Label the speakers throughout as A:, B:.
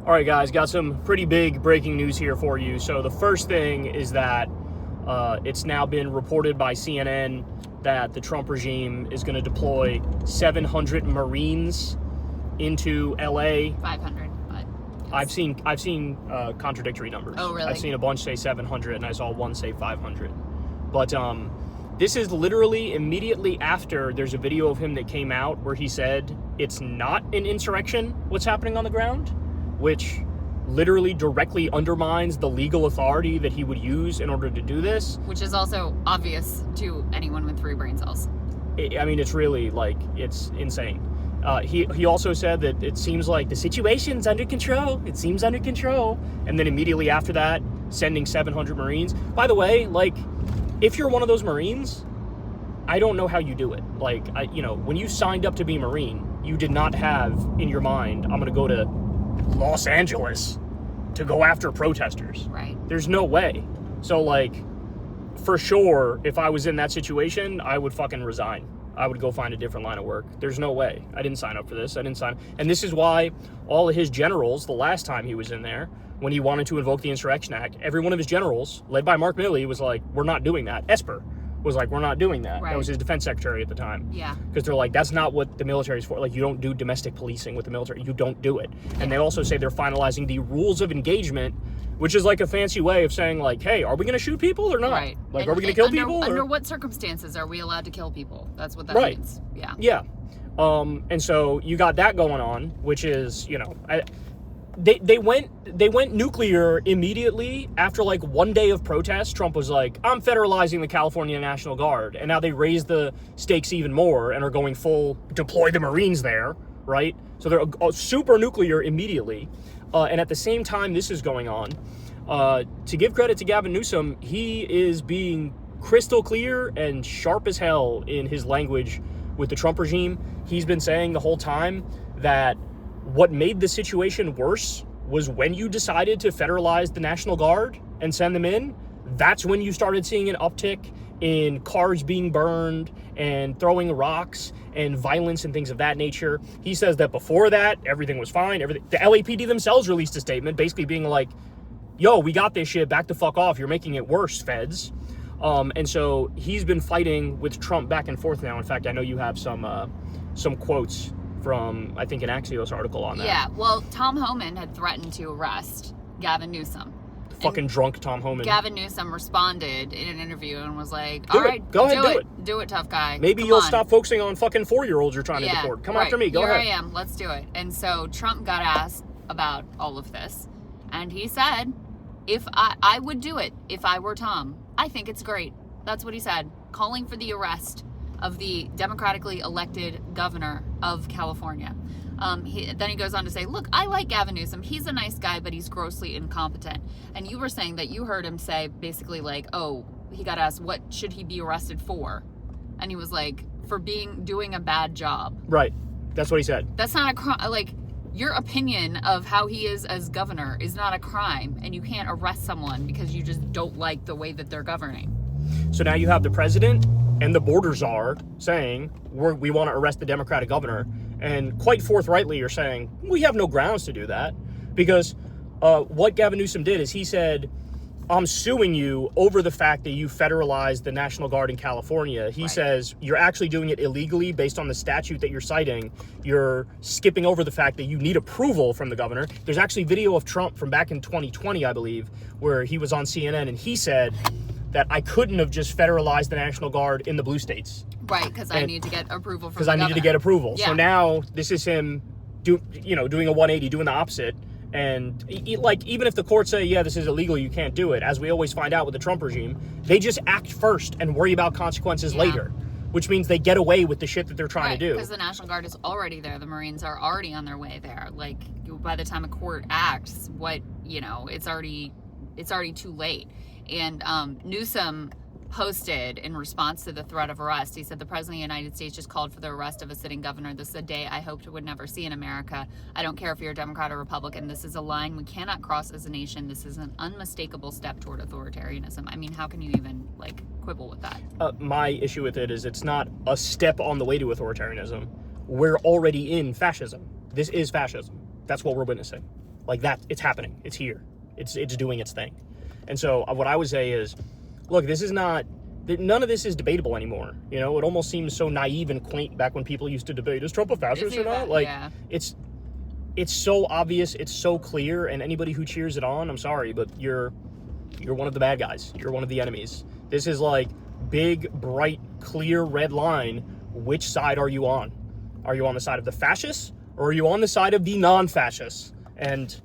A: All right, guys, got some pretty big breaking news here for you. So the first thing is that it's now been reported by CNN that the Trump regime is going to deploy 700 Marines into LA. 500, but I've seen contradictory numbers.
B: Oh, really?
A: I've seen a bunch say 700, and I saw one say 500. But this is literally immediately after there's a video of him that came out where he said it's not an insurrection what's happening on the ground, which literally directly undermines the legal authority that he would use in order to do this.
B: Which is also obvious to anyone with 3 brain cells.
A: I mean, it's really, it's insane. He also said that it seems like the situation's under control. It seems under control. And then immediately after that, sending 700 Marines. By the way, if you're one of those Marines, I don't know how you do it. When you signed up to be Marine, you did not have in your mind, I'm going to go to Los Angeles to go after protesters.
B: Right.
A: There's no way. So, for sure, if I was in that situation, I would fucking resign. I would go find a different line of work. There's no way. I didn't sign up for this. And this is why all of his generals, the last time he was in there, when he wanted to invoke the Insurrection Act, every one of his generals, led by Mark Milley, was like, we're not doing that. Esper was like, we're not doing that.
B: Right.
A: That was his defense secretary at the time.
B: Yeah.
A: Because they're like, that's not what the military is for. You don't do domestic policing with the military. You don't do it. Yeah. And they also say they're finalizing the rules of engagement, which is a fancy way of saying, hey, are we going to shoot people or not?
B: Right.
A: Are we going to kill people?
B: Under what circumstances are we allowed to kill people? That's what that means. Yeah.
A: Yeah. And so you got that going on, which is, They went nuclear immediately after 1 day of protest. Trump was like, I'm federalizing the California National Guard. And now they raised the stakes even more and are going full deploy the Marines there, right? So they're super nuclear immediately. And at the same time this is going on, to give credit to Gavin Newsom, he is being crystal clear and sharp as hell in his language with the Trump regime. He's been saying the whole time that what made the situation worse was when you decided to federalize the National Guard and send them in. That's when you started seeing an uptick in cars being burned and throwing rocks and violence and things of that nature. He says that before that, everything was fine. The LAPD themselves released a statement basically being like, yo, we got this shit, back the fuck off. You're making it worse, feds. And so he's been fighting with Trump back and forth now. In fact, I know you have some quotes from, I think, an Axios article on that.
B: Yeah, well, Tom Homan had threatened to arrest Gavin Newsom.
A: Fucking drunk Tom Homan.
B: Gavin Newsom responded in an interview and was like,
A: all right, go ahead, do it.
B: Do it, tough guy.
A: Maybe you'll stop focusing on fucking 4-year-olds you're trying to deport. Come after me, go ahead.
B: Here I am, let's do it. And so Trump got asked about all of this. And he said, if I would do it if I were Tom. I think it's great. That's what he said, calling for the arrest of the democratically elected governor of California. Then he goes on to say, look, I like Gavin Newsom. He's a nice guy, but he's grossly incompetent. And you were saying that you heard him say basically he got asked, what should he be arrested for? And he was like, for doing a bad job.
A: Right. That's what he said.
B: That's not a crime. Your opinion of how he is as governor is not a crime. And you can't arrest someone because you just don't like the way that they're governing.
A: So now you have the president and the border czar saying, we want to arrest the Democratic governor. And quite forthrightly, you're saying, we have no grounds to do that. Because what Gavin Newsom did is he said, I'm suing you over the fact that you federalized the National Guard in California. He says, you're actually doing it illegally based on the statute that you're citing. You're skipping over the fact that you need approval from the governor. There's actually video of Trump from back in 2020, I believe, where he was on CNN and he said that I couldn't have just federalized the National Guard in the blue states.
B: Right, because I need to get approval from the governor.
A: Because I needed to get approval.
B: Yeah.
A: So now this is him doing a 180, doing the opposite. And even if the courts say, yeah, this is illegal, you can't do it, as we always find out with the Trump regime, they just act first and worry about consequences later, which means they get away with the shit that they're trying to do.
B: Because the National Guard is already there. The Marines are already on their way there. By the time a court acts, it's already too late. And Newsom posted in response to the threat of arrest. He said, the President of the United States just called for the arrest of a sitting governor. This is a day I hoped would never see in America. I don't care if you're a Democrat or Republican. This is a line we cannot cross as a nation. This is an unmistakable step toward authoritarianism. I mean, how can you even quibble with that?
A: My issue with it is it's not a step on the way to authoritarianism. We're already in fascism. This is fascism. That's what we're witnessing. Like that, it's happening. It's here. It's doing its thing. And so what I would say is, look, this is not, none of this is debatable anymore. You know, it almost seems so naive and quaint back when people used to debate, is Trump a fascist or not? Like, it's so obvious, it's so clear, and anybody who cheers it on, I'm sorry, but you're one of the bad guys. You're one of the enemies. This is like big, bright, clear red line. Which side are you on? Are you on the side of the fascists, or are you on the side of the non-fascists? And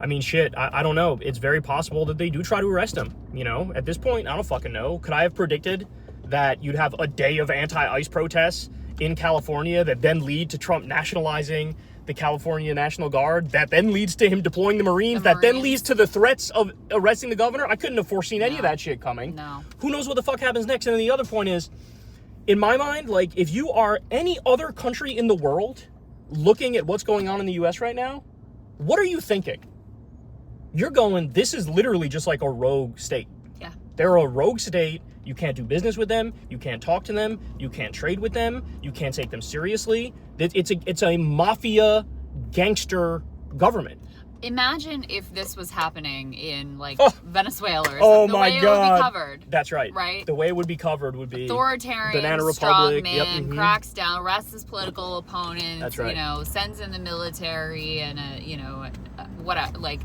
A: I mean, shit, I don't know. It's very possible that they do try to arrest him. You know, at this point, I don't fucking know. Could I have predicted that you'd have a day of anti-ICE protests in California that then lead to Trump nationalizing the California National Guard, that then leads to him deploying the Marines, that then leads to the threats of arresting the governor? I couldn't have foreseen any of that shit coming.
B: No.
A: Who knows what the fuck happens next? And then the other point is, in my mind, like, if you are any other country in the world looking at what's going on in the U.S. right now, what are you thinking? You're going, this is literally just like a rogue state.
B: Yeah.
A: They're a rogue state. You can't do business with them. You can't talk to them. You can't trade with them. You can't take them seriously. It's a mafia gangster government.
B: Imagine if this was happening in like Venezuela or something.
A: Oh
B: the
A: my
B: way
A: God.
B: It would be covered.
A: That's right.
B: Right?
A: The way it would be covered would be
B: authoritarian,
A: Banana Republic.
B: strongman, cracks down, arrests his political opponents.
A: That's right.
B: You know, sends in the military and like,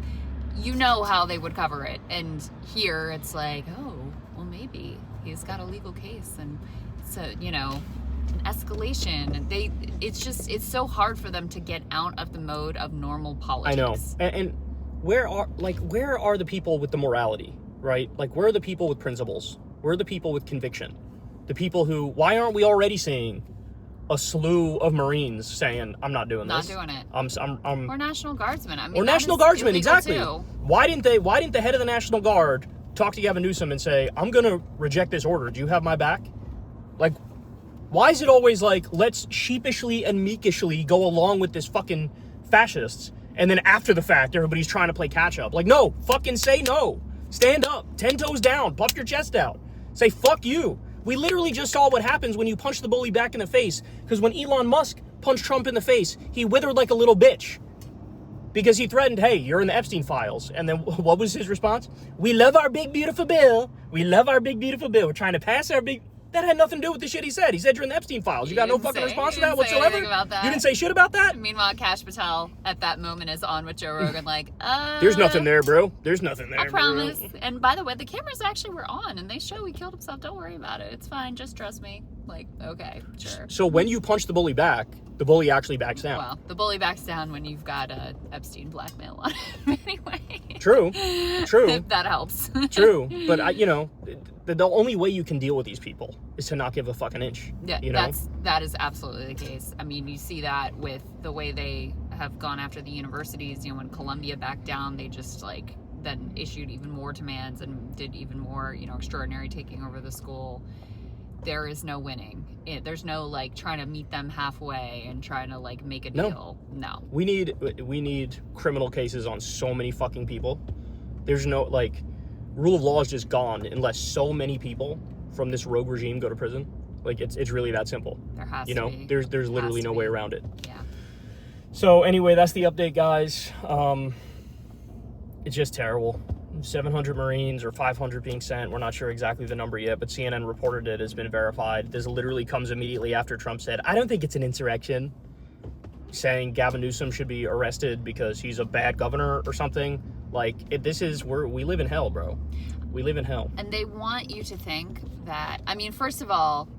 B: you know how they would cover it. And here it's like, oh, well, maybe he's got a legal case, and it's a, you know, an escalation. And it's so hard for them to get out of the mode of normal politics.
A: I know. And where are the people with the morality, right? Like, where are the people with principles? Where are the people with conviction? The people who, why aren't we already seeing a slew of Marines saying, I'm not doing this.
B: Not doing it.
A: I'm
B: or National Guardsmen. I mean,
A: or National Guardsmen, exactly.
B: Too.
A: Why didn't the head of the National Guard talk to Gavin Newsom and say, I'm going to reject this order. Do you have my back? Like, why is it always like, let's sheepishly and meekishly go along with this fucking fascists, and then after the fact, everybody's trying to play catch up? Like, no, fucking say no. Stand up, 10 toes down, puff your chest out. Say, fuck you. We literally just saw what happens when you punch the bully back in the face, because when Elon Musk punched Trump in the face, he withered like a little bitch. Because he threatened, hey, you're in the Epstein files. And then what was his response? We love our big, beautiful bill. We love our big, beautiful bill. We're trying to pass our big... That had nothing to do with the shit he said. He said you're in the Epstein files. You got no fucking response to that whatsoever?
B: About that.
A: You didn't say shit about that?
B: Meanwhile, Kash Patel at that moment is on with Joe Rogan like,
A: There's nothing there, bro. There's nothing there,
B: I promise.
A: Bro.
B: And by the way, the cameras actually were on, and they show he killed himself. Don't worry about it. It's fine. Just trust me. Like, okay, sure.
A: So when you punch the bully back, the bully actually backs down.
B: Well, the bully backs down when you've got a Epstein blackmail on him anyway.
A: True.
B: If that helps.
A: True. But, the only way you can deal with these people is to not give a fucking inch.
B: Yeah,
A: you know?
B: that is absolutely the case. I mean, you see that with the way they have gone after the universities. You know, when Columbia backed down, they just like then issued even more demands and did even more, you know, extraordinary taking over the school. There is no winning. There's no like trying to meet them halfway and trying to like make a deal. No. We
A: need criminal cases on so many fucking people. There's no like rule of law is just gone unless so many people from this rogue regime go to prison. Like it's really that simple.
B: There has
A: to be. There's literally no way around it.
B: Yeah.
A: So anyway, that's the update, guys. It's just terrible. 700 Marines or 500 being sent. We're not sure exactly the number yet, but CNN reported it has been verified. This literally comes immediately after Trump said, I don't think it's an insurrection, saying Gavin Newsom should be arrested because he's a bad governor or something. Like, we live in hell, bro. We live in hell.
B: And they want you to think that, I mean, first of all,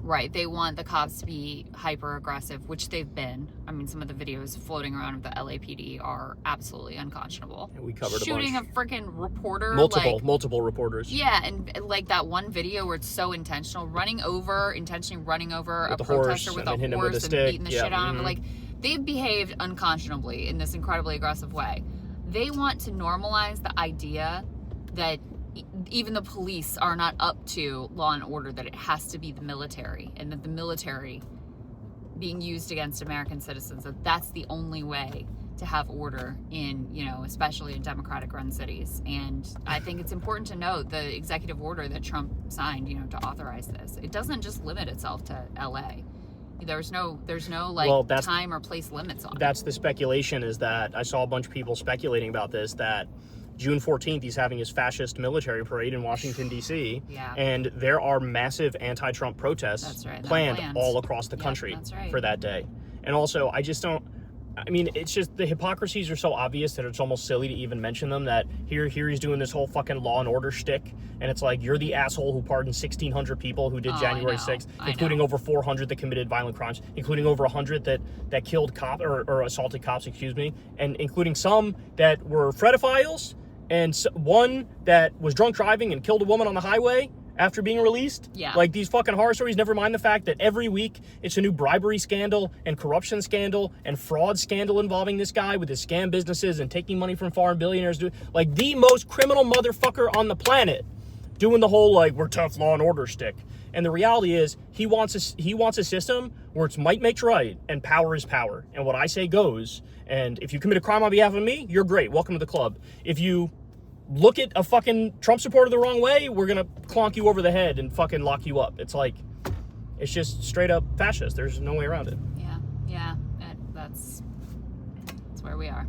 B: right, they want the cops to be hyper aggressive, which they've been. I mean, some of the videos floating around of the LAPD are absolutely unconscionable.
A: Yeah, we covered
B: shooting a freaking reporter.
A: Multiple reporters.
B: Yeah, and like that one video where it's so intentionally running over a protester with a horse and beating the shit out of him. Like, they've behaved unconscionably in this incredibly aggressive way. They want to normalize the idea that even the police are not up to law and order, that it has to be the military, and that the military being used against American citizens, that's the only way to have order in, you know, especially in democratic run cities. And I think it's important to note the executive order that Trump signed, you know, to authorize this. It doesn't just limit itself to LA. There's no like
A: Well,
B: time or place limits on it.
A: That's the speculation, is that I saw a bunch of people speculating about this, that June 14th, he's having his fascist military parade in Washington, D.C.
B: Yeah.
A: And there are massive anti-Trump protests planned all across the country for that day. And also, it's just the hypocrisies are so obvious that it's almost silly to even mention them, that here he's doing this whole fucking law and order shtick. And it's like, you're the asshole who pardoned 1,600 people who did January 6th, including over 400 that committed violent crimes, including over 100 that killed cops or assaulted cops, and including some that were fredophiles, and one that was drunk driving and killed a woman on the highway after being released.
B: Yeah.
A: Like, these fucking horror stories, never mind the fact that every week it's a new bribery scandal and corruption scandal and fraud scandal involving this guy with his scam businesses and taking money from foreign billionaires. Like, the most criminal motherfucker on the planet doing the whole, like, we're tough law and order stick. And the reality is, he wants a system where it's might makes right and power is power. And what I say goes. And if you commit a crime on behalf of me, you're great. Welcome to the club. If you look at a fucking Trump supporter the wrong way, we're going to clonk you over the head and fucking lock you up. It's like, it's just straight up fascist. There's no way around it.
B: Yeah. That's where we are.